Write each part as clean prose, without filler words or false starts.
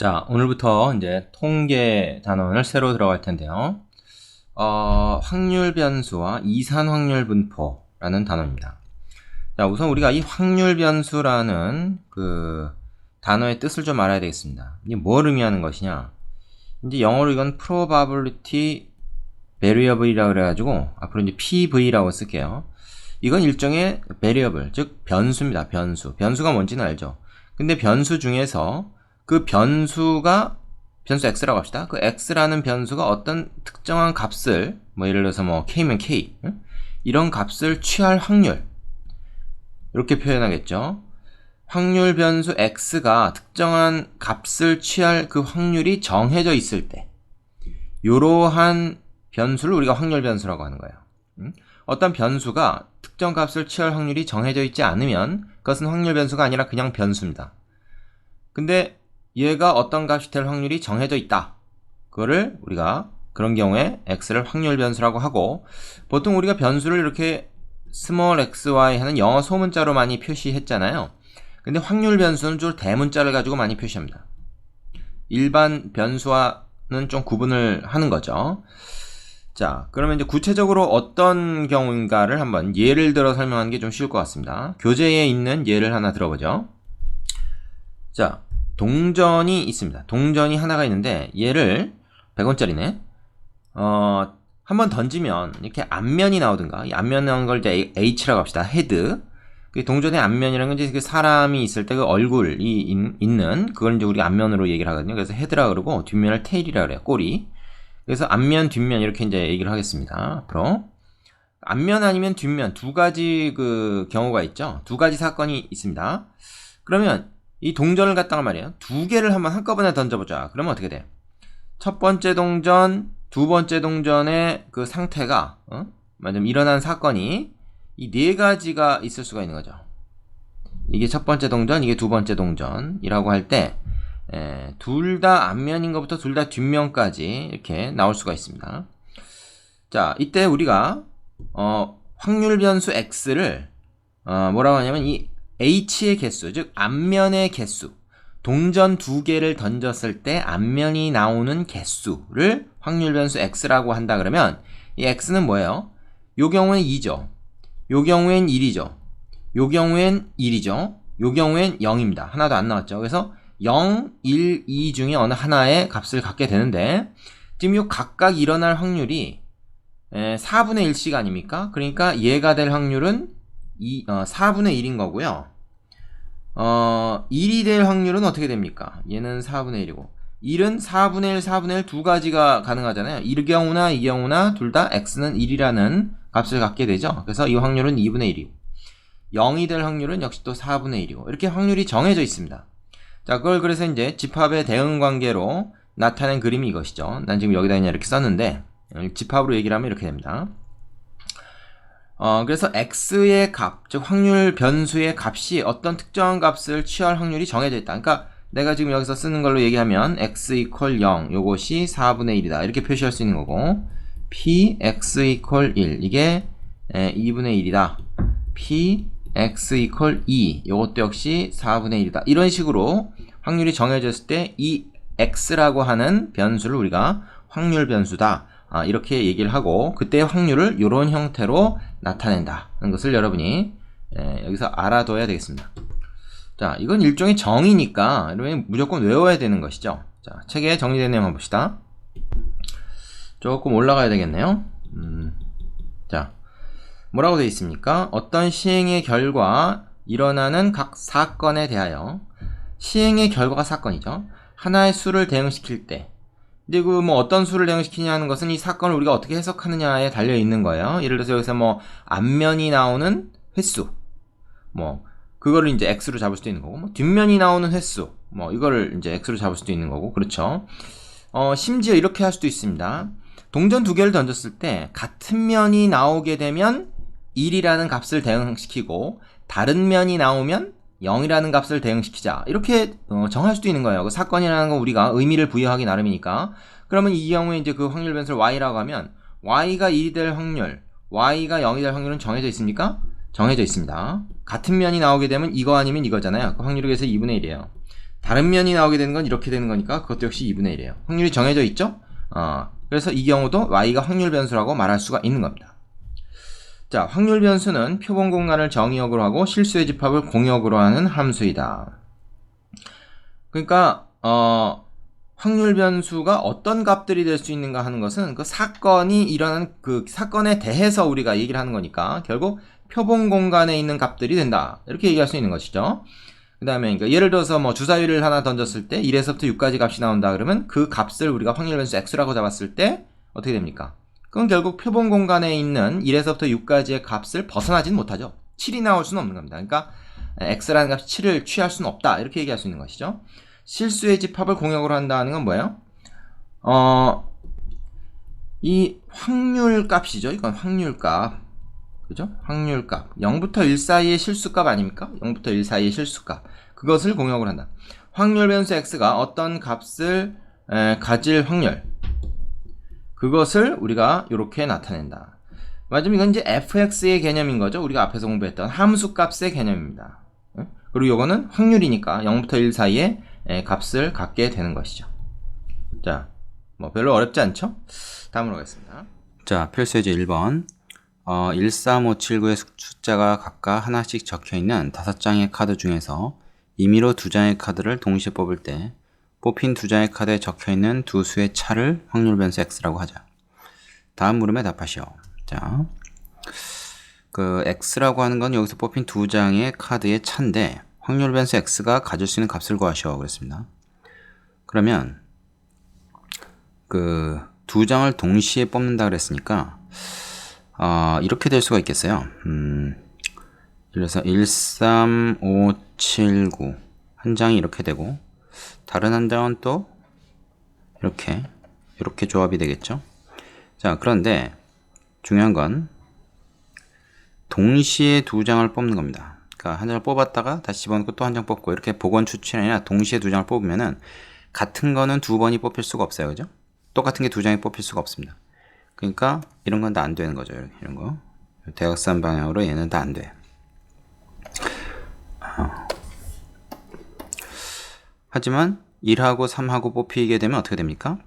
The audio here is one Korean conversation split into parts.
자, 오늘부터 이제 통계 단원을 새로 들어갈 텐데요. 확률 변수와 이산 확률 분포라는 단어입니다. 자, 우선 우리가 이 확률 변수라는 그 단어의 뜻을 좀 알아야 되겠습니다. 이게 뭘 의미하는 것이냐? 이제 영어로 이건 probability variable이라고 그래가지고 앞으로 이제 PV라고 쓸게요. 이건 일종의 variable, 즉 변수입니다. 변수가 뭔지는 알죠? 근데 변수 중에서 그 변수 x라고 합시다. 그 x라는 변수가 어떤 특정한 값을, 예를 들어서 k면 k, 이런 값을 취할 확률, 이렇게 표현하겠죠. 확률 변수 x가 특정한 값을 취할 그 확률이 정해져 있을 때, 이러한 변수를 우리가 확률 변수라고 하는 거예요. 어떤 변수가 특정 값을 취할 확률이 정해져 있지 않으면 그것은 확률 변수가 아니라 그냥 변수입니다. 근데 얘가 어떤 값이 될 확률이 정해져 있다. 그거를 우리가 그런 경우에 x를 확률 변수라고 하고, 보통 우리가 변수를 이렇게 small xy 하는 영어 소문자로 많이 표시했잖아요. 근데 확률 변수는 주로 대문자를 가지고 많이 표시합니다. 일반 변수와는 좀 구분을 하는 거죠. 자, 그러면 이제 구체적으로 어떤 경우인가를 한번 예를 들어 설명하는 게 좀 쉬울 것 같습니다. 교재에 있는 예를 하나 들어보죠. 자, 동전이 있습니다. 동전이 하나가 있는데 얘를 100원짜리네. 한번 던지면 이렇게 앞면이 나오든가, 이 앞면 나온 걸 이제 H라고 합시다. 헤드. 그 동전의 앞면이라는 건 이제 사람이 있을 때 그 얼굴이 있는 그걸 이제 우리 앞면으로 얘기를 하거든요. 그래서 헤드라 그러고 뒷면을 테일이라 그래요. 꼬리. 그래서 앞면, 뒷면 이렇게 이제 얘기를 하겠습니다. 앞으로. 앞면 아니면 뒷면 두 가지 그 경우가 있죠. 두 가지 사건이 있습니다. 그러면 이 동전을 갖다가 말이에요. 두 개를 한번 한꺼번에 던져보자. 그러면 어떻게 돼? 첫 번째 동전, 두 번째 동전의 그 상태가, 말하자면 일어난 사건이 이 네 가지가 있을 수가 있는 거죠. 이게 첫 번째 동전, 이게 두 번째 동전이라고 할 때, 둘 다 앞면인 것부터 둘 다 뒷면까지 이렇게 나올 수가 있습니다. 자, 이때 우리가, 확률 변수 x를, 뭐라고 하냐면 이 h의 개수, 즉 앞면의 개수, 동전 두 개를 던졌을 때 앞면이 나오는 개수를 확률 변수 x라고 한다 그러면 이 x는 뭐예요? 요 경우엔 2죠. 요 경우엔 1이죠. 요 경우엔 1이죠. 요 경우엔 0입니다. 하나도 안 나왔죠. 그래서 0, 1, 2 중에 어느 하나의 값을 갖게 되는데, 지금 요 각각 일어날 확률이 4분의 1씩 아닙니까? 그러니까 얘가 될 확률은 4분의 1인 거고요. 1이 될 확률은 어떻게 됩니까? 얘는 4분의 1이고 1은 4분의 1, 4분의 1 두 가지가 가능하잖아요. 이 경우나 이 경우나 둘 다 x는 1이라는 값을 갖게 되죠. 그래서 이 확률은 2분의 1이고 0이 될 확률은 역시 또 4분의 1이고 이렇게 확률이 정해져 있습니다. 자, 그걸 그래서 이제 집합의 대응 관계로 나타낸 그림이 이것이죠. 난 지금 여기다 그냥 이렇게 썼는데 집합으로 얘기를 하면 이렇게 됩니다. 그래서 x의 값, 즉 확률 변수의 값이 어떤 특정한 값을 취할 확률이 정해져 있다. 그러니까 내가 지금 여기서 쓰는 걸로 얘기하면 x equal 0, 요것이 4분의 1이다. 이렇게 표시할 수 있는 거고, p x equal 1, 이게 2분의 1이다. p x equal 2, 요것도 역시 4분의 1이다. 이런 식으로 확률이 정해졌을 때 이 x라고 하는 변수를 우리가 확률 변수다. 이렇게 얘기를 하고, 그때의 확률을 이런 형태로 나타낸다는 것을 여러분이 여기서 알아둬야 되겠습니다. 자, 이건 일종의 정의니까 여러분이 무조건 외워야 되는 것이죠. 자, 책에 정리된 내용 한번 봅시다. 조금 올라가야 되겠네요. 자, 뭐라고 되어 있습니까? 어떤 시행의 결과 일어나는 각 사건에 대하여, 시행의 결과가 사건이죠. 하나의 수를 대응시킬 때, 근데 어떤 수를 대응시키냐는 것은 이 사건을 우리가 어떻게 해석하느냐에 달려 있는 거예요. 예를 들어서 여기서 앞면이 나오는 횟수, 그거를 이제 x로 잡을 수도 있는 거고, 뒷면이 나오는 횟수, 이거를 이제 x로 잡을 수도 있는 거고, 그렇죠. 심지어 이렇게 할 수도 있습니다. 동전 두 개를 던졌을 때 같은 면이 나오게 되면 1이라는 값을 대응시키고, 다른 면이 나오면 0이라는 값을 대응시키자. 이렇게 정할 수도 있는 거예요. 그 사건이라는 건 우리가 의미를 부여하기 나름이니까. 그러면 이 경우에 이제 그 확률 변수를 y라고 하면 y가 1이 될 확률, y가 0이 될 확률은 정해져 있습니까? 정해져 있습니다. 같은 면이 나오게 되면 이거 아니면 이거잖아요. 그 확률이 그래서 2분의 1이에요. 다른 면이 나오게 되는 건 이렇게 되는 거니까 그것도 역시 2분의 1이에요. 확률이 정해져 있죠? 그래서 이 경우도 y가 확률 변수라고 말할 수가 있는 겁니다. 자, 확률 변수는 표본 공간을 정의역으로 하고 실수의 집합을 공역으로 하는 함수이다. 그러니까 확률 변수가 어떤 값들이 될 수 있는가 하는 것은 그 사건이 일어난 그 사건에 대해서 우리가 얘기를 하는 거니까 결국 표본 공간에 있는 값들이 된다. 이렇게 얘기할 수 있는 것이죠. 그 다음에 그러니까 예를 들어서 뭐 주사위를 하나 던졌을 때 1에서부터 6까지 값이 나온다 그러면 그 값을 우리가 확률 변수 x라고 잡았을 때 어떻게 됩니까? 그럼 결국 표본 공간에 있는 1에서부터 6까지의 값을 벗어나지는 못하죠. 7이 나올 수는 없는 겁니다. 그러니까 x라는 값이 7을 취할 수는 없다. 이렇게 얘기할 수 있는 것이죠. 실수의 집합을 공역으로 한다는 건 뭐예요? 이 확률 값이죠. 이건 확률 값. 그죠? 확률 값. 0부터 1 사이의 실수 값 아닙니까? 0부터 1 사이의 실수 값. 그것을 공역으로 한다. 확률 변수 x가 어떤 값을 가질 확률. 그것을 우리가 이렇게 나타낸다. 맞으면 이건 이제 fx의 개념인 거죠. 우리가 앞에서 공부했던 함수 값의 개념입니다. 그리고 이거는 확률이니까 0부터 1 사이에 값을 갖게 되는 것이죠. 자, 뭐 별로 어렵지 않죠? 다음으로 가겠습니다. 자, 필수예제 1번. 13579의 숫자가 각각 하나씩 적혀있는 5장의 카드 중에서 임의로 2장의 카드를 동시에 뽑을 때 뽑힌 2장의 카드에 적혀있는 두 수의 차를 확률 변수 x라고 하자. 다음 물음에 답하시오. 자, 그 x라고 하는 건 여기서 뽑힌 2장의 카드의 차인데 확률 변수 x가 가질 수 있는 값을 구하시오 그랬습니다. 그러면 그 2장을 동시에 뽑는다 그랬으니까 이렇게 될 수가 있겠어요. 그래서 13579 한 장이 이렇게 되고 다른 한 장은 또 이렇게 조합이 되겠죠. 자, 그런데 중요한 건 동시에 2장을 뽑는 겁니다. 그러니까 한 장을 뽑았다가 다시 집어넣고 또 한 장 뽑고 이렇게 복원 추출이 아니라 동시에 2장을 뽑으면은 같은 거는 2번이 뽑힐 수가 없어요. 그죠? 똑같은 게 2장이 뽑힐 수가 없습니다. 그러니까 이런 건 다 안 되는 거죠. 이런 거. 대각선 방향으로 얘는 다 안 돼. 하지만 1하고 3하고 뽑히게 되면 어떻게 됩니까?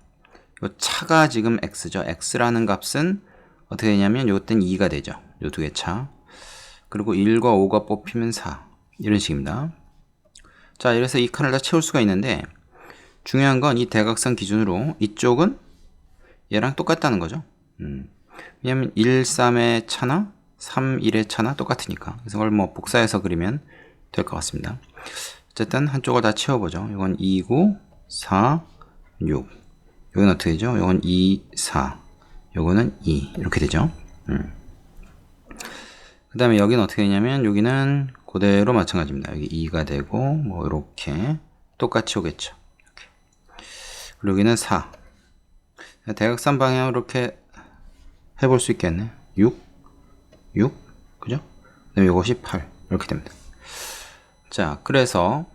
이 차가 지금 x죠. x라는 값은 어떻게 되냐면 요땐 2가 되죠. 요 두 개 차. 그리고 1과 5가 뽑히면 4. 이런 식입니다. 자, 이래서 이 칸을 다 채울 수가 있는데 중요한 건 이 대각선 기준으로 이쪽은 얘랑 똑같다는 거죠. 왜냐면 1, 3의 차나 3, 1의 차나 똑같으니까. 그래서 그걸 뭐 복사해서 그리면 될 것 같습니다. 어쨌든 한쪽을 다 채워보죠. 이건 2, 9, 4, 6. 이건 어떻게 되죠? 이건 2, 4. 요거는 2. 이렇게 되죠. 그 다음에 여기는 어떻게 되냐면 여기는 그대로 마찬가지입니다. 여기 2가 되고 뭐 이렇게 똑같이 오겠죠. 이렇게. 그리고 여기는 4. 대각선 방향으로 이렇게 해볼 수 있겠네. 6, 6, 그죠? 그 다음에 이것이 8. 이렇게 됩니다. 자, 그래서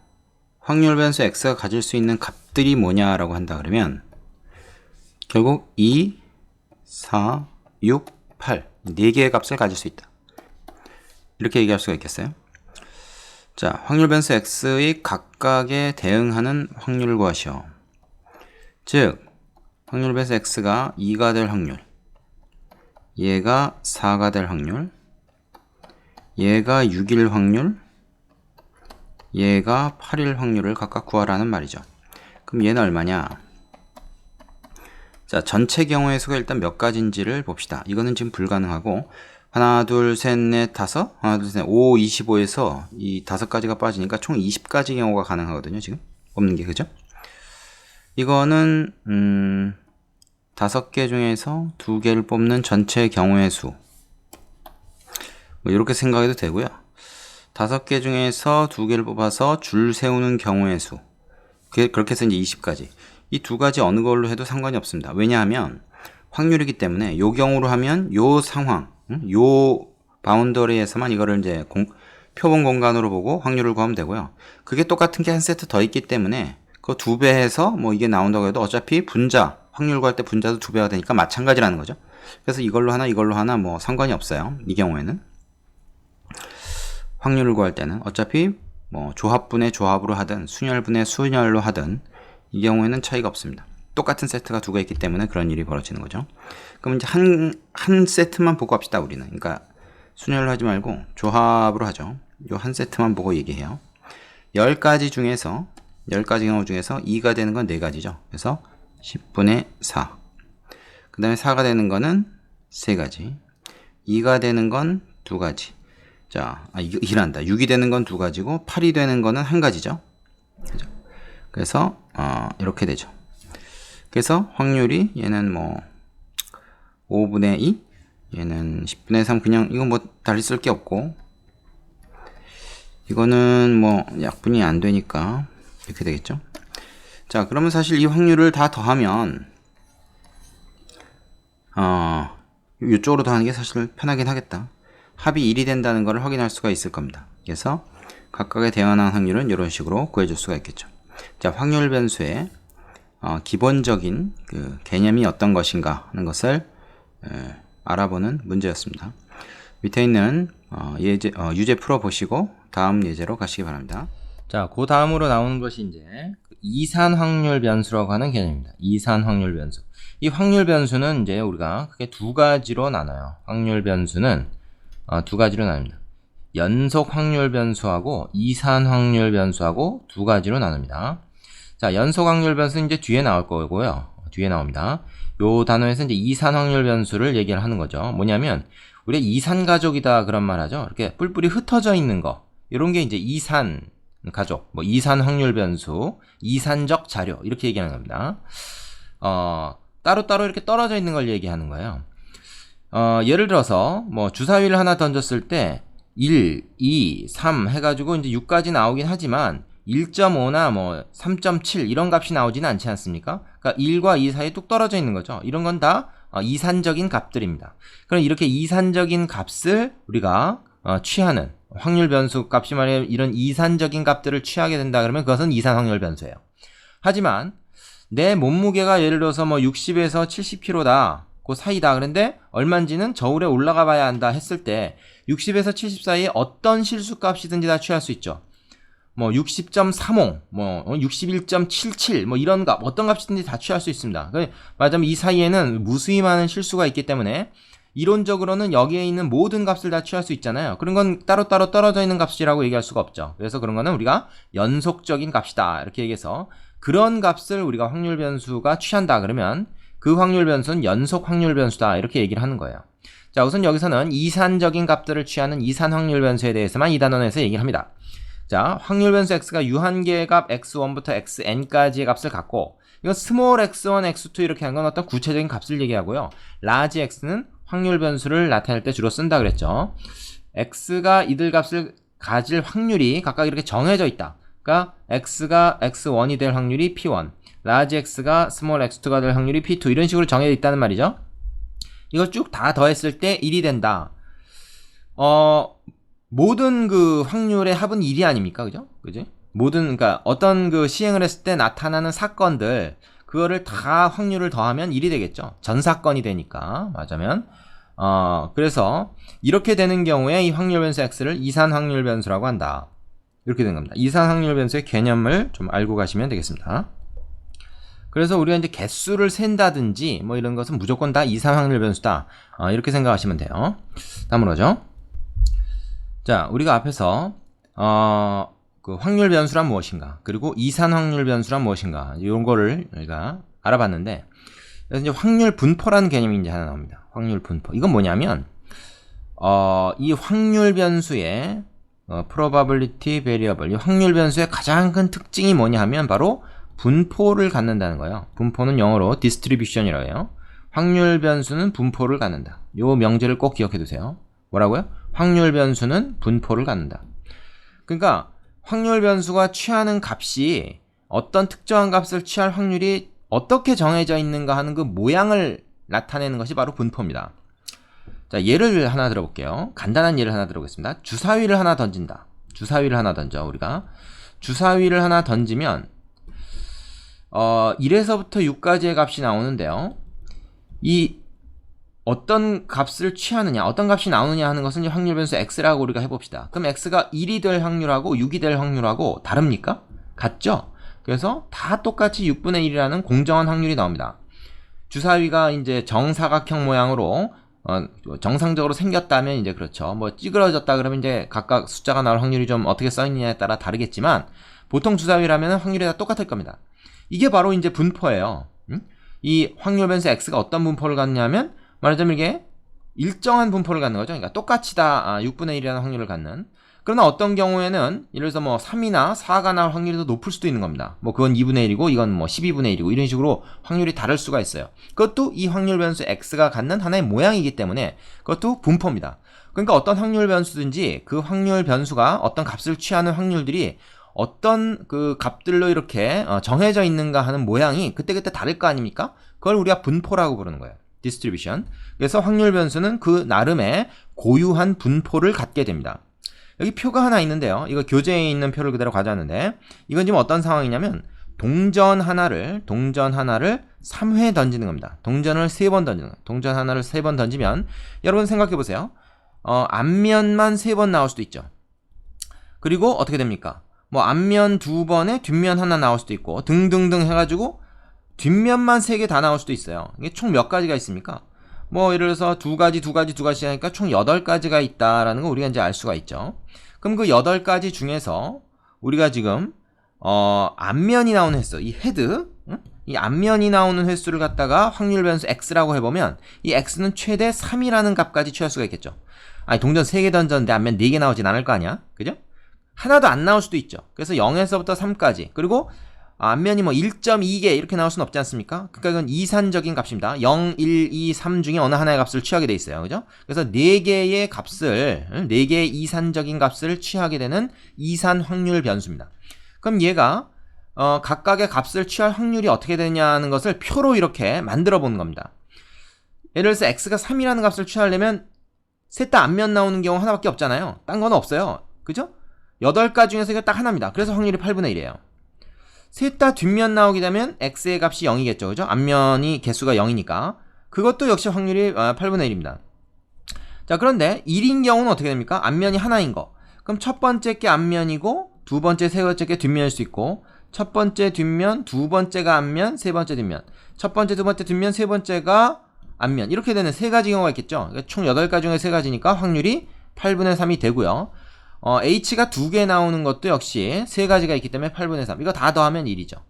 확률 변수 x가 가질 수 있는 값들이 뭐냐라고 한다 그러면 결국 2, 4, 6, 8 4개의 값을 가질 수 있다. 이렇게 얘기할 수가 있겠어요. 자, 확률 변수 x의 각각에 대응하는 확률을 구하시오. 즉, 확률 변수 x가 2가 될 확률, 얘가 4가 될 확률, 얘가 6일 확률, 얘가 8일 확률을 각각 구하라는 말이죠. 그럼 얘는 얼마냐? 자, 전체 경우의 수가 일단 몇 가지인지를 봅시다. 이거는 지금 불가능하고 하나, 둘, 셋, 넷, 다섯, 하나, 둘, 셋, 5, 25에서 이 5가지가 빠지니까 총 20가지 경우가 가능하거든요. 지금 뽑는 게, 그죠? 이거는 5개 중에서 2개를 뽑는 전체 경우의 수, 뭐 이렇게 생각해도 되고요. 5개 중에서 2개를 뽑아서 줄 세우는 경우의 수, 그렇게 해서 이제 20가지. 이 2가지 어느 걸로 해도 상관이 없습니다. 왜냐하면 확률이기 때문에 요 경우로 하면 요 상황, 요 바운더리에서만 이거를 이제 표본 공간으로 보고 확률을 구하면 되고요. 그게 똑같은 게 한 세트 더 있기 때문에 그 2배 해서 뭐 이게 나온다고 해도 어차피 분자, 확률 구할 때 분자도 2배가 되니까 마찬가지라는 거죠. 그래서 이걸로 하나 이걸로 하나 뭐 상관이 없어요. 이 경우에는 확률을 구할 때는 어차피 뭐 조합분의 조합으로 하든 순열분의 순열로 하든 이 경우에는 차이가 없습니다. 똑같은 세트가 두 개 있기 때문에 그런 일이 벌어지는 거죠. 그럼 이제 한 세트만 보고 합시다, 우리는. 그러니까 순열로 하지 말고 조합으로 하죠. 요 한 세트만 보고 얘기해요. 10가지 중에서 10가지 경우 중에서 2가 되는 건 4가지죠. 그래서 10분의 4. 그 다음에 4가 되는 거는 3가지. 2가 되는 건 2가지. 자, 이거 일한다. 6이 되는 건 2가지고 8이 되는 거는 1가지죠. 그죠? 그래서 이렇게 되죠. 그래서 확률이 얘는 뭐 5분의 2, 얘는 10분의 3. 그냥 이건 뭐 달리 쓸 게 없고, 이거는 뭐 약분이 안 되니까 이렇게 되겠죠. 자, 그러면 사실 이 확률을 다 더하면 이쪽으로 더하는 게 사실 편하긴 하겠다. 합이 1이 된다는 걸 확인할 수가 있을 겁니다. 그래서 각각의 대응하는 확률은 이런 식으로 구해줄 수가 있겠죠. 자, 확률 변수의 기본적인 그 개념이 어떤 것인가 하는 것을 알아보는 문제였습니다. 밑에 있는 유제 풀어보시고 다음 예제로 가시기 바랍니다. 자, 그 다음으로 나오는 것이 이제 이산 확률 변수라고 하는 개념입니다. 이산 확률 변수. 이 확률 변수는 이제 우리가 크게 두 가지로 나눠요. 확률 변수는 두 가지로 나눕니다. 연속 확률 변수하고 이산 확률 변수하고 두 가지로 나눕니다. 자, 연속 확률 변수는 이제 뒤에 나올 거고요. 뒤에 나옵니다. 요 단어에서 이제 이산 확률 변수를 얘기를 하는 거죠. 뭐냐면 우리가 이산 가족이다 그런 말 하죠. 이렇게 뿔뿔이 흩어져 있는 거. 이런 게 이제 이산 가족, 뭐 이산 확률 변수, 이산적 자료 이렇게 얘기하는 겁니다. 따로따로 이렇게 떨어져 있는 걸 얘기하는 거예요. 예를 들어서 뭐 주사위를 하나 던졌을 때 1, 2, 3 해가지고 이제 6까지 나오긴 하지만 1.5나 뭐 3.7 이런 값이 나오지는 않지 않습니까? 그러니까 1과 2 사이에 뚝 떨어져 있는 거죠. 이런 건 다 이산적인 값들입니다. 그럼 이렇게 이산적인 값을 우리가 취하는 확률 변수 값이 말이에요. 이런 이산적인 값들을 취하게 된다 그러면 그것은 이산 확률 변수예요. 하지만 내 몸무게가 예를 들어서 뭐 60에서 70kg다. 그 사이다. 그런데 얼마인지는 저울에 올라가 봐야 한다 했을 때 60에서 70 사이에 어떤 실수값이든지 다 취할 수 있죠. 뭐 60.30, 뭐 61.77, 뭐 이런 값, 어떤 값이든지 다 취할 수 있습니다. 말하자면 이 사이에는 무수히 많은 실수가 있기 때문에 이론적으로는 여기에 있는 모든 값을 다 취할 수 있잖아요. 그런 건 따로따로 떨어져 있는 값이라고 얘기할 수가 없죠. 그래서 그런 거는 우리가 연속적인 값이다 이렇게 얘기해서 그런 값을 우리가 확률 변수가 취한다 그러면 그 확률 변수는 연속 확률 변수다 이렇게 얘기를 하는 거예요. 자, 우선 여기서는 이산적인 값들을 취하는 이산 확률 변수에 대해서만 이 단원에서 얘기를 합니다. 자, 확률 변수 x가 유한계의 값 x1부터 xn까지의 값을 갖고 이건 스몰 x1, x2 이렇게 한 건 어떤 구체적인 값을 얘기하고요. 라지 x는 확률 변수를 나타낼 때 주로 쓴다 그랬죠. x가 이들 값을 가질 확률이 각각 이렇게 정해져 있다. 그러니까 x가 x1이 될 확률이 p1, 라지 x가 스몰 x2가 될 확률이 p2 이런 식으로 정해져 있다는 말이죠. 이걸 쭉 다 더했을 때 1이 된다. 모든 그 확률의 합은 1이 아닙니까? 그죠? 그지? 그러니까 어떤 그 시행을 했을 때 나타나는 사건들, 그거를 다 확률을 더하면 1이 되겠죠. 전 사건이 되니까. 맞으면. 그래서 이렇게 되는 경우에 이 확률 변수 x를 이산 확률 변수라고 한다. 이렇게 된 겁니다. 이산 확률 변수의 개념을 좀 알고 가시면 되겠습니다. 그래서 우리가 이제 개수를 센다든지 뭐 이런 것은 무조건 다 이산 확률 변수다. 이렇게 생각하시면 돼요. 다음으로 죠. 자, 우리가 앞에서 그 확률 변수란 무엇인가, 그리고 이산 확률 변수란 무엇인가 이런 거를 우리가 알아봤는데, 그래서 이제 확률 분포라는 개념이 이제 하나 나옵니다. 확률 분포. 이건 뭐냐면 이 확률 변수의 probability variable, 이 확률 변수의 가장 큰 특징이 뭐냐 하면 바로 분포를 갖는다는 거예요. 분포는 영어로 distribution이라고 해요. 확률 변수는 분포를 갖는다. 요 명제를 꼭 기억해 두세요. 뭐라고요? 확률 변수는 분포를 갖는다. 그러니까 확률 변수가 취하는 값이 어떤 특정한 값을 취할 확률이 어떻게 정해져 있는가 하는 그 모양을 나타내는 것이 바로 분포입니다. 자, 예를 하나 들어볼게요. 간단한 예를 하나 들어보겠습니다. 주사위를 하나 던진다. 주사위를 하나 던져. 우리가 주사위를 하나 던지면 1에서부터 6까지의 값이 나오는데요. 이 어떤 값을 취하느냐, 어떤 값이 나오느냐 하는 것은 이제 확률 변수 x라고 우리가 해봅시다. 그럼 x가 1이 될 확률하고 6이 될 확률하고 다릅니까? 같죠? 그래서 다 똑같이 6분의 1이라는 공정한 확률이 나옵니다. 주사위가 이제 정사각형 모양으로 정상적으로 생겼다면 이제 그렇죠. 뭐 찌그러졌다 그러면 이제 각각 숫자가 나올 확률이 좀 어떻게 써있느냐에 따라 다르겠지만 보통 주사위라면 확률이 다 똑같을 겁니다. 이게 바로 이제 분포예요. 이 확률 변수 x가 어떤 분포를 갖냐면 말하자면 이게 일정한 분포를 갖는 거죠. 그러니까 똑같이 다 6분의 1이라는 확률을 갖는. 그러나 어떤 경우에는 예를 들어서 뭐 3이나 4가 나올 확률이 더 높을 수도 있는 겁니다. 뭐 그건 2분의 1이고 이건 뭐 12분의 1이고 이런 식으로 확률이 다를 수가 있어요. 그것도 이 확률 변수 x가 갖는 하나의 모양이기 때문에 그것도 분포입니다. 그러니까 어떤 확률 변수든지 그 확률 변수가 어떤 값을 취하는 확률들이 어떤 그 값들로 이렇게 정해져 있는가 하는 모양이 그때그때 다를 거 아닙니까? 그걸 우리가 분포라고 부르는 거예요. 디스트리뷰션. 그래서 확률 변수는 그 나름의 고유한 분포를 갖게 됩니다. 여기 표가 하나 있는데요. 이거 교재에 있는 표를 그대로 가져왔는데 이건 지금 어떤 상황이냐면 동전 하나를 3회 던지는 겁니다. 동전을 3번 던지는 거예요. 동전 하나를 3번 던지면 여러분 생각해 보세요. 앞면만 3번 나올 수도 있죠. 그리고 어떻게 됩니까? 뭐 앞면 2번에 뒷면 하나 나올 수도 있고 등등등 해가지고 뒷면만 3개 다 나올 수도 있어요. 이게 총 몇 가지가 있습니까? 뭐 예를 들어서 2가지 하니까 총 8가지가 있다라는 거 우리가 이제 알 수가 있죠. 그럼 그 8가지 중에서 우리가 지금 앞면이 나오는 횟수, 이 헤드, 이 앞면이 나오는 횟수를 갖다가 확률 변수 x라고 해보면 이 x는 최대 3이라는 값까지 취할 수가 있겠죠. 아니 동전 3개 던졌는데 앞면 4개 나오진 않을 거 아니야? 그죠? 하나도 안 나올 수도 있죠. 그래서 0에서부터 3까지. 그리고 앞면이 뭐 1.2개 이렇게 나올 수는 없지 않습니까? 그러니까 이건 이산적인 값입니다. 0, 1, 2, 3 중에 어느 하나의 값을 취하게 돼 있어요. 그죠? 그래서 4개의 값을, 4개의 이산적인 값을 취하게 되는 이산 확률 변수입니다. 그럼 얘가 각각의 값을 취할 확률이 어떻게 되냐는 것을 표로 이렇게 만들어 보는 겁니다. 예를 들어서 x가 3이라는 값을 취하려면 셋 다 앞면 나오는 경우 하나밖에 없잖아요. 딴 건 없어요. 그죠? 8가지 중에서 이거 딱 하나입니다. 그래서 확률이 8분의 1이에요. 셋 다 뒷면 나오게 되면 x의 값이 0이겠죠. 그죠? 앞면이 개수가 0이니까. 그것도 역시 확률이 8분의 1입니다. 자, 그런데 1인 경우는 어떻게 됩니까? 앞면이 하나인 거. 그럼 첫 번째 게 앞면이고, 두 번째, 세 번째 게 뒷면일 수 있고, 첫 번째 뒷면, 두 번째가 앞면, 세 번째 뒷면. 첫 번째, 두 번째 뒷면, 세 번째가 앞면. 이렇게 되는 3가지 경우가 있겠죠. 그러니까 총 8가지 중에 3가지니까 확률이 8분의 3이 되고요. h가 2개 나오는 것도 역시 3가지가 있기 때문에 8분의 3. 이거 다 더하면 1이죠.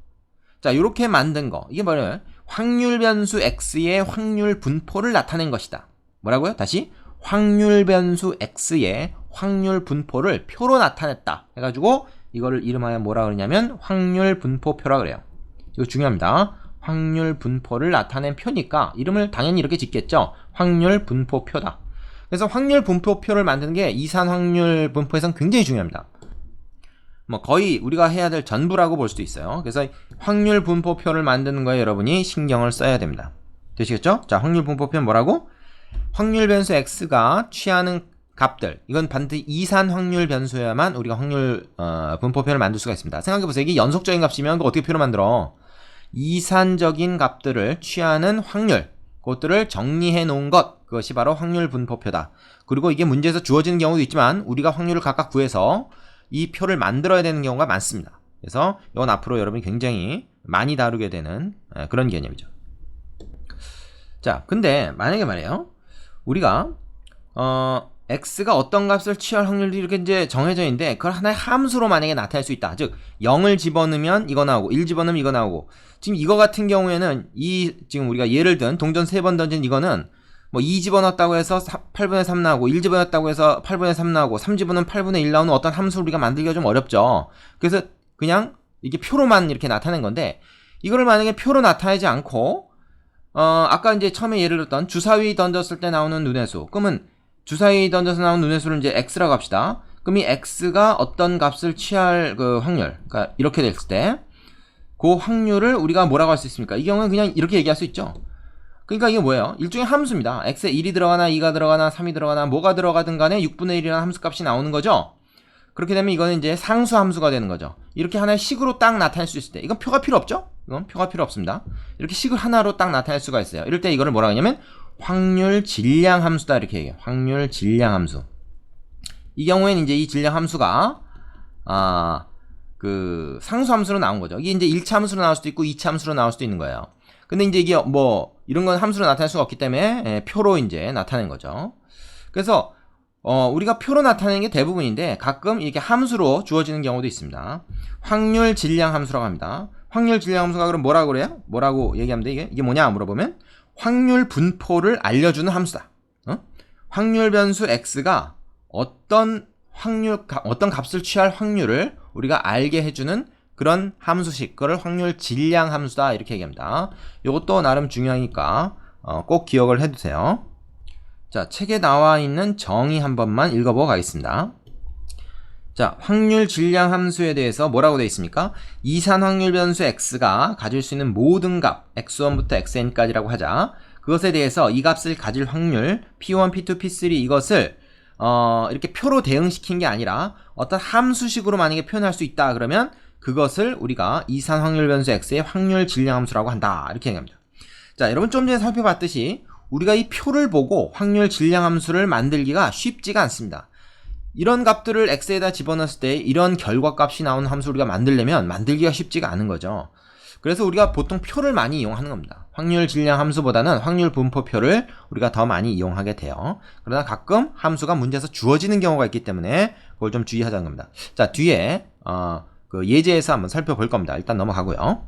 자, 요렇게 만든 거. 이게 뭐예요? 확률 변수 x의 확률 분포를 나타낸 것이다. 뭐라고요? 다시. 확률 변수 x의 확률 분포를 표로 나타냈다. 해가지고 이거를 이름하여 뭐라 그러냐면 확률 분포표라 그래요. 이거 중요합니다. 확률 분포를 나타낸 표니까 이름을 당연히 이렇게 짓겠죠. 확률 분포표다. 그래서 확률 분포표를 만드는 게 이산 확률 분포에선 굉장히 중요합니다. 뭐 거의 우리가 해야 될 전부라고 볼 수도 있어요. 그래서 확률 분포표를 만드는 거에 여러분이 신경을 써야 됩니다. 되시겠죠? 자, 확률 분포표는 뭐라고? 확률 변수 x가 취하는 값들, 이건 반드시 이산 확률 변수여야만 우리가 확률 분포표를 만들 수가 있습니다. 생각해보세요. 이게 연속적인 값이면 그거 어떻게 표로 만들어? 이산적인 값들을 취하는 확률, 그것들을 정리해 놓은 것, 그것이 바로 확률 분포표다. 그리고 이게 문제에서 주어지는 경우도 있지만 우리가 확률을 각각 구해서 이 표를 만들어야 되는 경우가 많습니다. 그래서 이건 앞으로 여러분이 굉장히 많이 다루게 되는 그런 개념이죠. 자, 근데 만약에 말이에요, 우리가 x가 어떤 값을 취할 확률이 이렇게 이제 정해져 있는데 그걸 하나의 함수로 만약에 나타낼 수 있다. 즉 0을 집어넣으면 이거 나오고 1 집어넣으면 이거 나오고, 지금 이거 같은 경우에는 지금 우리가 예를 든 동전 3번 던진 이거는 뭐 2 집어넣었다고 해서 8분의 3 나오고 1 집어넣었다고 해서 8분의 3 나오고 3 집어넣으면 8분의 1 나오는 어떤 함수를 우리가 만들기가 좀 어렵죠. 그래서 그냥 이게 표로만 이렇게 나타낸 건데, 이거를 만약에 표로 나타내지 않고 아까 이제 처음에 예를 들었던 주사위 던졌을 때 나오는 눈의 수, 그러면 주사위 던져서 나오는 눈의 수를 이제 x라고 합시다. 그럼 이 x가 어떤 값을 취할 그 확률, 그러니까 이렇게 됐을 때 그 확률을 우리가 뭐라고 할 수 있습니까? 이 경우는 그냥 이렇게 얘기할 수 있죠. 그러니까 이게 뭐예요? 일종의 함수입니다. x에 1이 들어가나 2가 들어가나 3이 들어가나 뭐가 들어가든 간에 6분의 1이라는 함수값이 나오는 거죠. 그렇게 되면 이거는 이제 상수 함수가 되는 거죠. 이렇게 하나의 식으로 딱 나타낼 수 있을 때, 이건 표가 필요 없죠? 이건 표가 필요 없습니다. 이렇게 식을 하나로 딱 나타낼 수가 있어요. 이럴 때 이거를 뭐라 하냐면 확률 질량 함수다 이렇게 얘기해요. 확률 질량 함수. 이 경우에는 이제 이 질량 함수가 그 상수 함수로 나온 거죠. 이게 이제 1차 함수로 나올 수도 있고 2차 함수로 나올 수도 있는 거예요. 근데 이제 이게 뭐 이런 건 함수로 나타낼 수가 없기 때문에 표로 이제 나타낸 거죠. 그래서 우리가 표로 나타내는 게 대부분인데 가끔 이렇게 함수로 주어지는 경우도 있습니다. 확률 질량 함수라고 합니다. 확률 질량 함수가 그럼 뭐라고 그래요? 뭐라고 얘기하면 돼? 이게 뭐냐 물어보면 확률 분포를 알려주는 함수다. 확률 변수 x가 어떤 값을 취할 확률을 우리가 알게 해주는 그런 함수식, 그걸 확률 질량 함수다 이렇게 얘기합니다. 이것도 나름 중요하니까 꼭 기억을 해두세요. 자, 책에 나와 있는 정의 한 번만 읽어보고 가겠습니다. 자, 확률 질량 함수에 대해서 뭐라고 되어 있습니까? 이산 확률 변수 x가 가질 수 있는 모든 값 x1부터 xn까지라고 하자. 그것에 대해서 이 값을 가질 확률 p1, p2, p3 이것을 이렇게 표로 대응시킨 게 아니라 어떤 함수식으로 만약에 표현할 수 있다 그러면 그것을 우리가 이산 확률 변수 x의 확률 질량 함수라고 한다 이렇게 얘기합니다. 자, 여러분 좀 전에 살펴봤듯이 우리가 이 표를 보고 확률 질량 함수를 만들기가 쉽지가 않습니다. 이런 값들을 x에다 집어넣었을 때 이런 결과값이 나오는 함수 우리가 만들려면 만들기가 쉽지가 않은 거죠. 그래서 우리가 보통 표를 많이 이용하는 겁니다. 확률 질량 함수보다는 확률 분포표를 우리가 더 많이 이용하게 돼요. 그러나 가끔 함수가 문제에서 주어지는 경우가 있기 때문에 그걸 좀 주의하자는 겁니다. 자, 뒤에 그 예제에서 한번 살펴볼 겁니다. 일단 넘어가고요.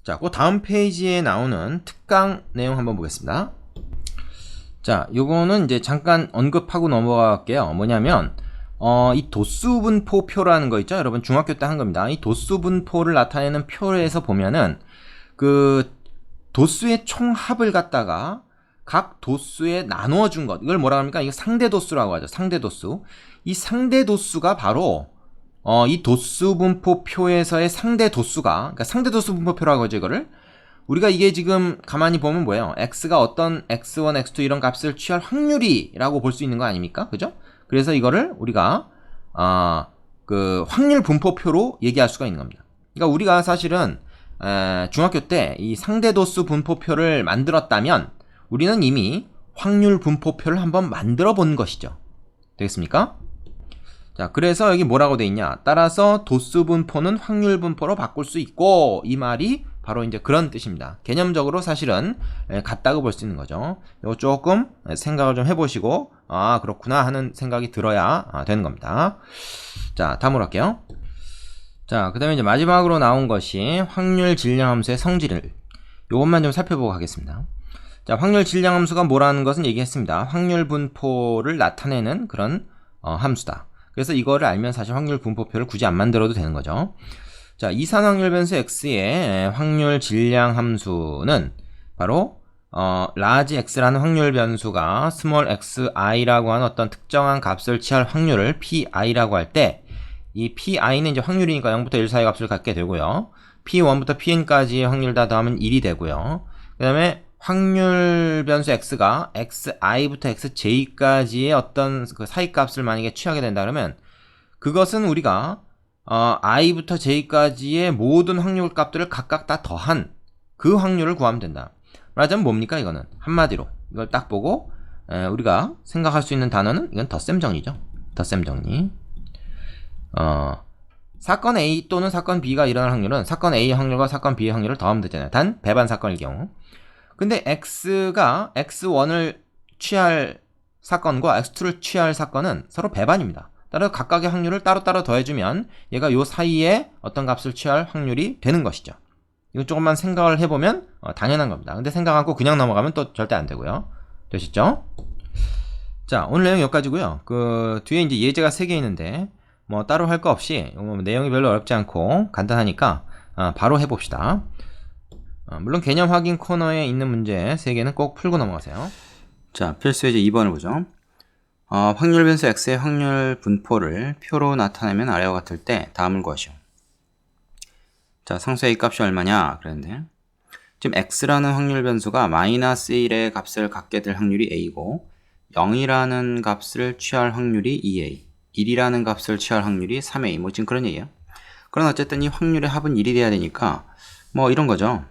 자, 그 다음 페이지에 나오는 특강 내용 한번 보겠습니다. 자, 요거는 이제 잠깐 언급하고 넘어갈게요. 뭐냐면 이 도수분포표라는 거 있죠? 여러분 중학교 때 한 겁니다. 이 도수분포를 나타내는 표에서 보면은 그 도수의 총합을 갖다가 각 도수에 나누어 준 것, 이걸 뭐라 합니까? 이거 상대도수라고 하죠. 상대도수. 이 상대도수가 바로 이 도수분포표에서의 상대도수가, 그러니까 상대도수분포표라고 하죠. 이거를 우리가 이게 지금 가만히 보면 뭐예요? x가 어떤 x1, x2 이런 값을 취할 확률이라고 볼 수 있는 거 아닙니까? 그죠? 그래서 이거를 우리가 그 확률 분포표로 얘기할 수가 있는 겁니다. 그러니까 우리가 사실은 중학교 때 이 상대도수 분포표를 만들었다면 우리는 이미 확률 분포표를 한번 만들어 본 것이죠. 되겠습니까? 자, 그래서 여기 뭐라고 돼 있냐? 따라서 도수 분포는 확률 분포로 바꿀 수 있고, 이 말이 바로 이제 그런 뜻입니다. 개념적으로 사실은 같다고 볼 수 있는 거죠. 이거 조금 생각을 좀 해보시고 그렇구나 하는 생각이 들어야 되는 겁니다. 자, 다음으로 할게요. 자, 그 다음에 이제 마지막으로 나온 것이 확률 질량 함수의 성질을 요것만 좀 살펴보고 가겠습니다. 자, 확률 질량 함수가 뭐라는 것은 얘기했습니다. 확률 분포를 나타내는 그런 함수다. 그래서 이거를 알면 사실 확률 분포표를 굳이 안 만들어도 되는 거죠. 자, 이산 확률 변수 x의 확률 질량 함수는 바로 large x라는 확률 변수가 small xi라고 하는 어떤 특정한 값을 취할 확률을 pi라고 할 때 이 pi는 이제 확률이니까 0부터 1 사이 값을 갖게 되고요. p1부터 pn까지의 확률 다 더하면 1이 되고요. 그 다음에 확률 변수 x가 xi부터 xj까지의 어떤 그 사이 값을 만약에 취하게 된다 그러면 그것은 우리가 i부터 j까지의 모든 확률 값들을 각각 다 더한 그 확률을 구하면 된다. 말하자면 뭡니까 이거는? 한마디로 이걸 딱 보고 우리가 생각할 수 있는 단어는 이건 덧셈 정리죠. 덧셈 정리. 사건 A 또는 사건 B가 일어날 확률은 사건 A의 확률과 사건 B의 확률을 더하면 되잖아요. 단 배반 사건일 경우. 근데 X가 X1을 취할 사건과 X2를 취할 사건은 서로 배반입니다. 따라서 각각의 확률을 따로따로 더해주면 얘가 요 사이에 어떤 값을 취할 확률이 되는 것이죠. 이거 조금만 생각을 해보면 당연한 겁니다. 근데 생각 않고 그냥 넘어가면 또 절대 안 되고요. 되셨죠? 자, 오늘 내용 여기까지고요. 그 뒤에 이제 예제가 3개 있는데 뭐 따로 할 거 없이 내용이 별로 어렵지 않고 간단하니까 바로 해봅시다. 물론 개념 확인 코너에 있는 문제 3개는 꼭 풀고 넘어가세요. 자, 필수 예제 2번을 보죠. 확률 변수 x의 확률 분포를 표로 나타내면 아래와 같을 때 다음을 구하시오. 자, 상수 a 값이 얼마냐 그랬는데 지금 x라는 확률 변수가 마이너스 1의 값을 갖게 될 확률이 a고 0이라는 값을 취할 확률이 2a 1이라는 값을 취할 확률이 3a 뭐 지금 그런 얘기예요. 그러나 어쨌든 이 확률의 합은 1이 돼야 되니까 뭐 이런 거죠.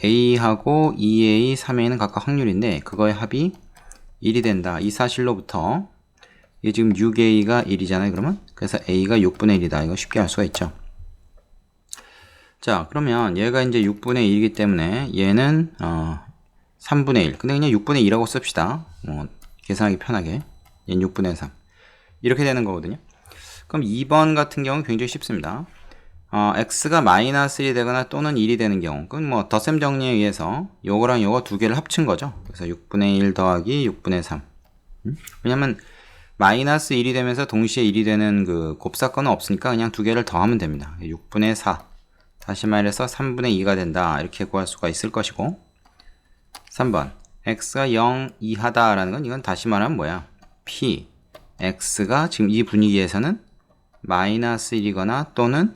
A하고 2A, 3A는 각각 확률인데 그거의 합이 1이 된다. 이 사실로부터 이게 지금 6A가 1이잖아요. 그러면 그래서 A가 6분의 1이다. 이거 쉽게 알 수가 있죠. 자, 그러면 얘가 이제 6분의 1이기 때문에 얘는 3분의 1. 근데 그냥 6분의 2라고 씁시다. 계산하기 편하게. 얘는 6분의 3. 이렇게 되는 거거든요. 그럼 2번 같은 경우는 굉장히 쉽습니다. x가 마이너스 1이 되거나 또는 1이 되는 경우. 그럼 뭐 덧셈 정리에 의해서 요거랑 요거 두 개를 합친 거죠. 그래서 6분의 1 더하기 6분의 3. 왜냐면 마이너스 1이 되면서 동시에 1이 되는 그 곱사건은 없으니까 그냥 두 개를 더하면 됩니다. 6분의 4. 다시 말해서 3분의 2가 된다. 이렇게 구할 수가 있을 것이고 3번 x가 0 이하다라는 건 이건 다시 말하면 뭐야? p x가 지금 이 분위기에서는 마이너스 1이거나 또는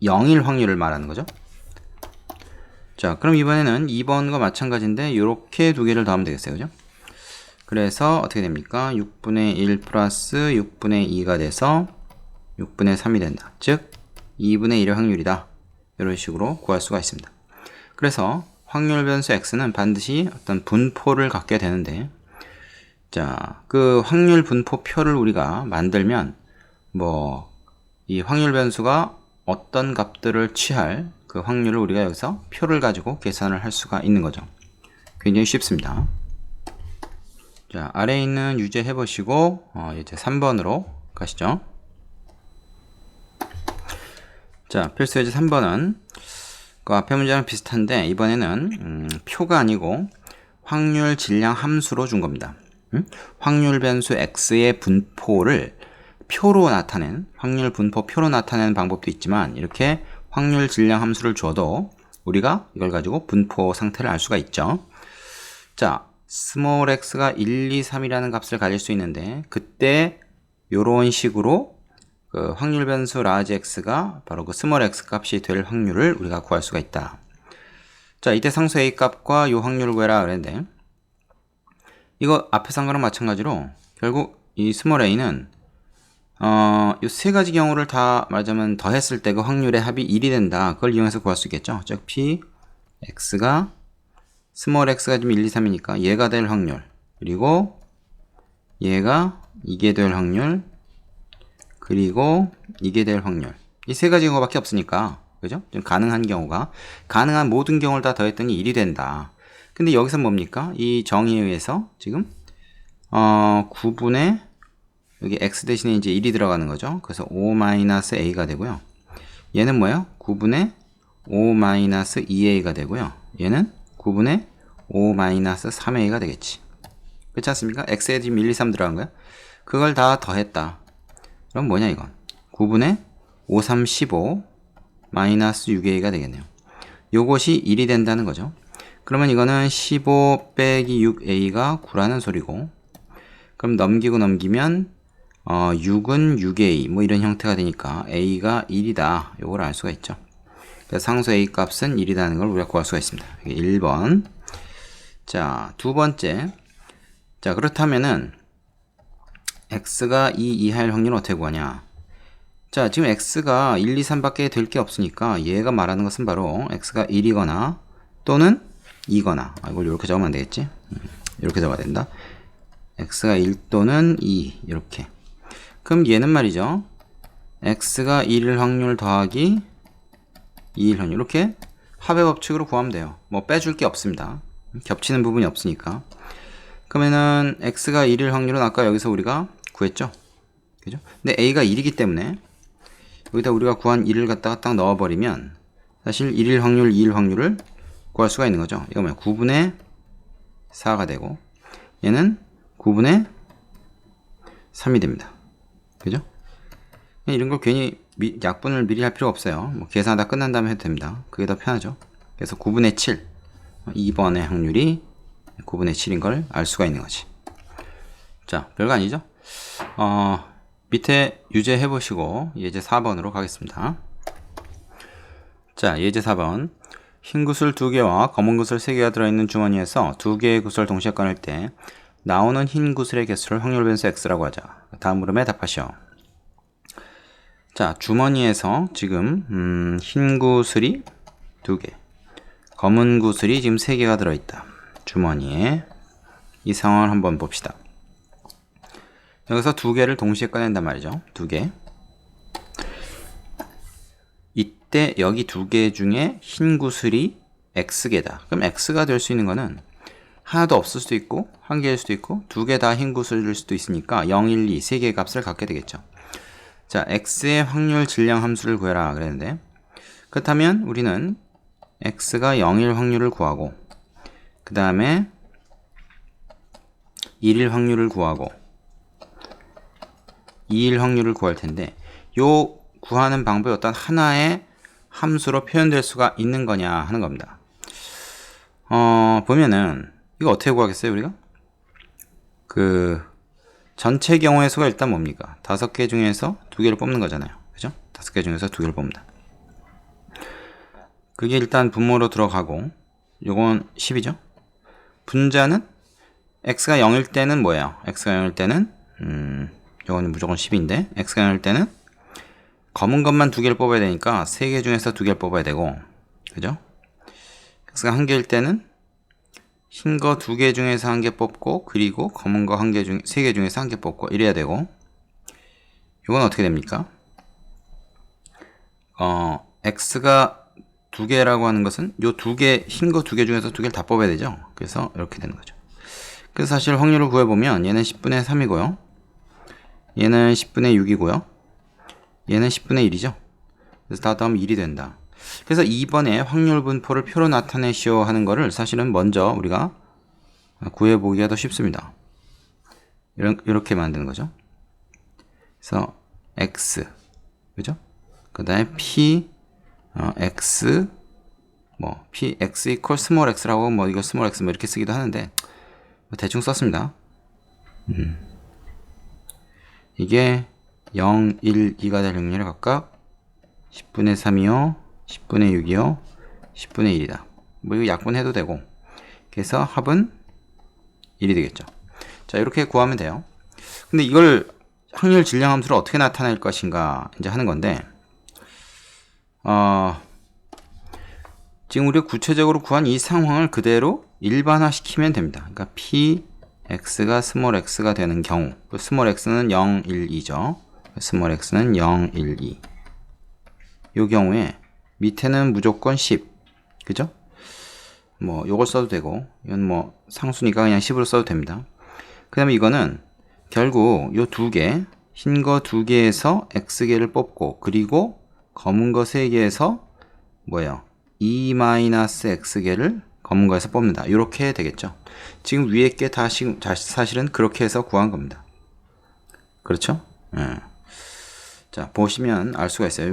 0일 확률을 말하는 거죠. 자, 그럼 이번에는 2번과 마찬가지인데 이렇게 두 개를 더하면 되겠어요. 그죠? 그래서 어떻게 됩니까? 6분의 1 플러스 6분의 2가 돼서 6분의 3이 된다. 즉 2분의 1의 확률이다. 이런 식으로 구할 수가 있습니다. 그래서 확률 변수 x는 반드시 어떤 분포를 갖게 되는데, 자, 그 확률 분포표를 우리가 만들면 이 확률 변수가 어떤 값들을 취할 그 확률을 우리가 여기서 표를 가지고 계산을 할 수가 있는 거죠. 굉장히 쉽습니다. 자, 아래에 있는 유제 해보시고 이제 3번으로 가시죠. 자, 필수 예제 3번은 그 앞에 문제랑 비슷한데 이번에는 표가 아니고 확률 질량 함수로 준 겁니다. 확률 변수 x의 분포를 표로 나타낸 확률 분포 표로 나타내는 방법도 있지만 이렇게 확률 질량 함수를 줘도 우리가 이걸 가지고 분포 상태를 알 수가 있죠. 자, 스몰 x가 1, 2, 3이라는 값을 가질 수 있는데 그때 이런 식으로 그 확률 변수 라지 x가 바로 그 스몰 x 값이 될 확률을 우리가 구할 수가 있다. 자, 이때 상수 a 값과 요 확률을 구해라 그랬는데 이거 앞에서 한 거랑 마찬가지로 결국 이 스몰 a는 요 세 가지 경우를 다 말하자면 더했을 때 그 확률의 합이 1이 된다. 그걸 이용해서 구할 수 있겠죠. 즉 p x가 스몰 x가 지금 1, 2, 3이니까 얘가 될 확률, 그리고 얘가 이게 될 확률, 그리고 이게 될 확률. 이 세 가지 경우밖에 없으니까, 그죠? 좀 가능한 경우가, 가능한 모든 경우를 다 더했더니 1이 된다. 근데 여기서 뭡니까? 이 정의에 의해서 지금 9분의 여기 x 대신에 이제 1이 들어가는 거죠. 그래서 5-a가 되고요. 얘는 뭐예요? 9분의 5-2a가 되고요. 얘는 9분의 5-3a가 되겠지. 그렇지 않습니까? x에 지금 1, 2, 3 들어간 거야. 그걸 다 더했다. 그럼 뭐냐 이건? 9분의 5, 3, 15 마이너스 6a가 되겠네요. 요것이 1이 된다는 거죠. 그러면 이거는 15 빼기 6a가 9라는 소리고, 그럼 넘기면 6은 6a 뭐 이런 형태가 되니까 a가 1이다. 요걸 알 수가 있죠. 그래서 상수 a 값은 1이라는 걸 우리가 구할 수가 있습니다. 1번. 자, 두 번째. 자, 그렇다면은 x가 2 이하일 확률은 어떻게 구하냐? 자, 지금 x가 1, 2, 3밖에 될 게 없으니까 얘가 말하는 것은 바로 x가 1이거나 또는 2거나, 이걸 이렇게 적으면 안 되겠지? 이렇게 적어야 된다. x가 1 또는 2 이렇게. 그럼 얘는 말이죠. x가 1일 확률 더하기 2일 확률, 이렇게 합의 법칙으로 구하면 돼요. 뭐 빼줄 게 없습니다. 겹치는 부분이 없으니까. 그러면은 x가 1일 확률은 아까 여기서 우리가 구했죠. 그죠? 근데 a가 1이기 때문에 여기다 우리가 구한 1을 갖다가 딱 넣어버리면 사실 1일 확률, 2일 확률을 구할 수가 있는 거죠. 이거 뭐야? 9분의 4가 되고 얘는 9분의 3이 됩니다. 그죠? 이런 걸 괜히 약분을 미리 할 필요가 없어요. 뭐 계산하다 끝난 다음에 해도 됩니다. 그게 더 편하죠. 그래서 9분의 7 2번의 확률이 9분의 7인 걸 알 수가 있는 거지. 자, 별거 아니죠? 밑에 유제 해보시고 예제 4번으로 가겠습니다. 자, 예제 4번. 흰 구슬 2개와 검은 구슬 3개가 들어있는 주머니에서 2개의 구슬을 동시에 꺼낼 때 나오는 흰 구슬의 개수를 확률 변수 x라고 하자. 다음 물음에 답하시오. 자, 주머니에서 지금 흰 구슬이 2개, 검은 구슬이 지금 3개가 들어있다. 주머니에. 이 상황을 한번 봅시다. 여기서 2개를 동시에 꺼낸단 말이죠. 2개. 이때 여기 2개 중에 흰 구슬이 X개다. 그럼 X가 될 수 있는 거는 하나도 없을 수도 있고 1개일 수도 있고 2개 다 흰 구슬일 수도 있으니까 0, 1, 2 3개의 값을 갖게 되겠죠. 자, X의 확률 질량 함수를 구해라 그랬는데, 그렇다면 우리는 X가 0일 확률을 구하고, 그 다음에 1일 확률을 구하고 2일 확률을 구할 텐데, 요 구하는 방법이 어떤 하나의 함수로 표현될 수가 있는 거냐 하는 겁니다. 보면은 이거 어떻게 구하겠어요 우리가? 전체 경우의 수가 일단 뭡니까? 5개 중에서 2개를 뽑는 거잖아요. 그죠? 5개 중에서 2개를 뽑는다. 그게 일단 분모로 들어가고, 요건 10이죠? 분자는 x가 0일 때는 뭐예요? x가 0일 때는 요거는 무조건 10인데, x가 0일 때는 검은 것만 2개를 뽑아야 되니까 3개 중에서 2개를 뽑아야 되고, 그죠? x가 1개일 때는 흰 거 2개 중에서 1개 뽑고, 그리고 검은 거 3개 중에서 1개 뽑고 이래야 되고, 이건 어떻게 됩니까? x가 2개라고 하는 것은 요 2개, 흰 거 2개 중에서 2개를 다 뽑아야 되죠. 그래서 이렇게 되는 거죠. 그래서 사실 확률을 구해보면 얘는 10분의 3이고요. 얘는 10분의 6이고요. 얘는 10분의 1이죠. 그래서 다 더하면 1이 된다. 그래서 2번에 확률 분포를 표로 나타내시오 하는 거를 사실은 먼저 우리가 구해보기가 더 쉽습니다. 이렇게 만드는 거죠. 그래서 x, 그죠? 그 다음에 p, x, p, x equal small x라고 이거 small x 이렇게 쓰기도 하는데, 대충 썼습니다. 이게 0, 1, 2가 될 확률이 각각 10분의 3이요, 10분의 6이요, 10분의 1이다. 이거 약분해도 되고, 그래서 합은 1이 되겠죠. 자, 이렇게 구하면 돼요. 근데 이걸 확률 질량 함수를 어떻게 나타낼 것인가 이제 하는 건데, 지금 우리가 구체적으로 구한 이 상황을 그대로 일반화시키면 됩니다. 그러니까 p x가 스몰 x가 되는 경우, 스몰 x는 0, 1, 2죠. 스몰 x는 0, 1, 2. 이 경우에 밑에는 무조건 10, 그죠? 요걸 써도 되고, 이건 상수니까 그냥 10으로 써도 됩니다. 그 다음에 이거는 결국 요 2개, 흰 거 2개에서 x개를 뽑고, 그리고 검은 거 3개에서 뭐예요? 2-x개를 검은 거에서 뽑는다. 이렇게 되겠죠. 지금 위에 게 다 사실은 그렇게 해서 구한 겁니다. 그렇죠? 자, 보시면 알 수가 있어요.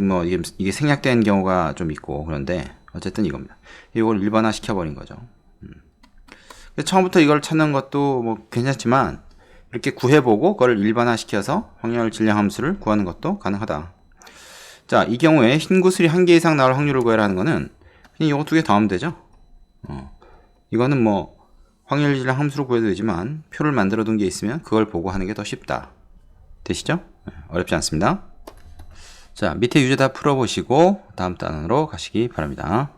이게 생략된 경우가 좀 있고, 그런데 어쨌든 이겁니다. 이걸 일반화 시켜버린 거죠. 처음부터 이걸 찾는 것도 괜찮지만, 이렇게 구해보고 그걸 일반화 시켜서 확률 질량 함수를 구하는 것도 가능하다. 자, 이 경우에 흰 구슬이 1개 이상 나올 확률을 구해라는 거는 그냥 이거 2개 더하면 되죠. 이거는 확률 질량 함수로 구해도 되지만 표를 만들어 둔 게 있으면 그걸 보고 하는 게 더 쉽다. 되시죠? 어렵지 않습니다. 자, 밑에 유제 다 풀어보시고 다음 단원으로 가시기 바랍니다.